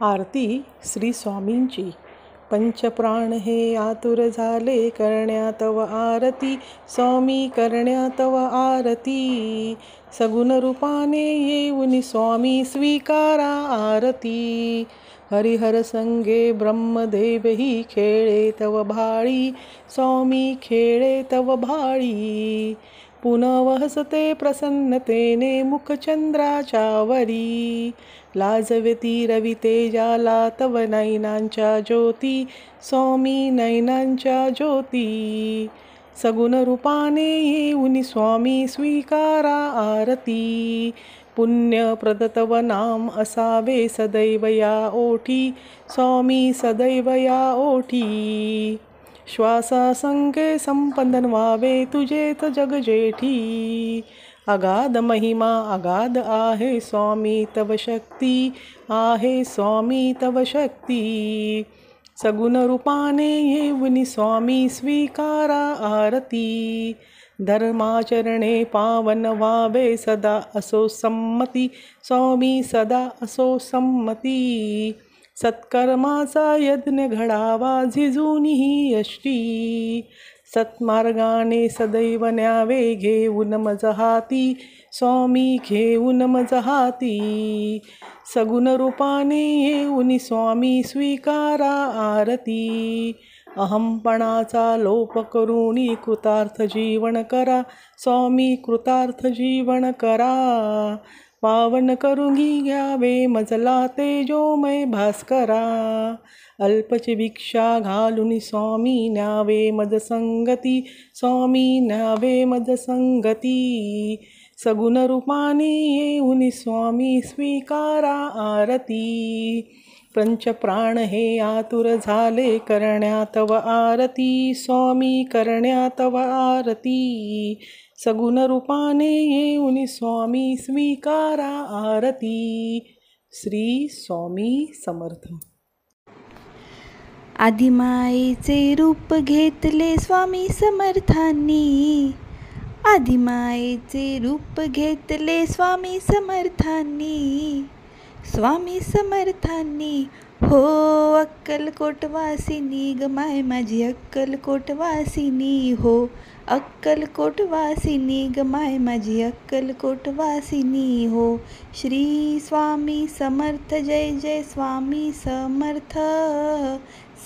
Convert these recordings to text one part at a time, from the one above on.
आरती श्री स्वामींची. पंचप्राण हे आतुर झाले करण्या तव आरती, स्वामी करण्या तव आरती. सगुण रूपाने येऊन स्वामी स्वीकारा आरती. हरिहर संगे ब्रह्मदेवही खेळे तव भाळी, स्वामी खेळे तव भाळी. पुनवहसते प्रसन्नतेने मुखचंद्राच्यावरी. लाजवेती रवी तेजाला तव नयनांच्या ज्योती, स्वामी नयनांच्या ज्योती. सगुण रूपाने येऊन स्वामी स्वीकारा आरती. पुण्यप्रद तव नाम असावे सदैव या ओठी, स्वामी सदैव या ओठी. श्वासासंगे संपदन व्हावे तुझेत जग जेठी. अगाध महिमा अगाध आहे स्वामी तव शक्ती, आहे स्वामी तव शक्ती. सगुण रूपाने येऊन स्वामी स्वीकारा आरती. धर्माचरणे पावन व्हावे सदा असो संमती, स्वामी सदा असो संमती. सत्कर्माचा यज्ञ घडावा झिजून ही यष्टी. सत्मार्गाने सदैव न्यावे घेऊन मज हाती, स्वामी घेऊन मज हाती. सगुण रूपाने येऊन स्वामी स्वीकारा आरती. अहंपणाचा लोप करून कृतार्थ जीवन करा, स्वामी कृतार्थ जीवन करा. पावन करुंगी घ्यावे मजला तेजोमय भास्करा. अल्पची भिक्षा घालून स्वामी न्यावे मज संगती, स्वामी न्यावे मज संगती. सगुण रूपाने येऊन स्वामी स्वीकारा आरती. पंचप्राण हे आतुर झाले करण्या तव आरती, स्वामी करण्या तव आरती. सगुण रूपाने येऊन स्वामी स्वीकारा आरती. श्री स्वामी समर्थ. आदिमायेचे रूप घेतले स्वामी समर्थांनी, आदिमायेचे रूप घेतले स्वामी समर्थांनी, स्वामी समर्थांनी. हो अक्कलकोटवासिनी ग माय माझी अक्कलकोटवासिनी, हो अक्कलकोटवासिनी ग माय माझी अक्कलकोटवासिनी हो. श्री स्वामी समर्थ. जय जय स्वामी समर्थ.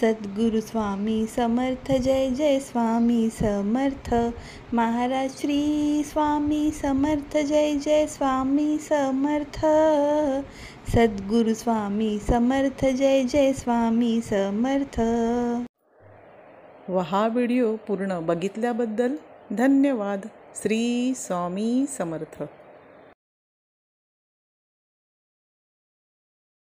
सद्गुरु स्वामी समर्थ. जय जय स्वामी समर्थ. महाराज श्री स्वामी समर्थ. जय जय स्वामी समर्थ. सद्गुरु स्वामी समर्थ. जय जय स्वामी समर्थ. व हा व्हिडिओ पूर्ण बघितल्याबद्दल धन्यवाद. श्री स्वामी समर्थ.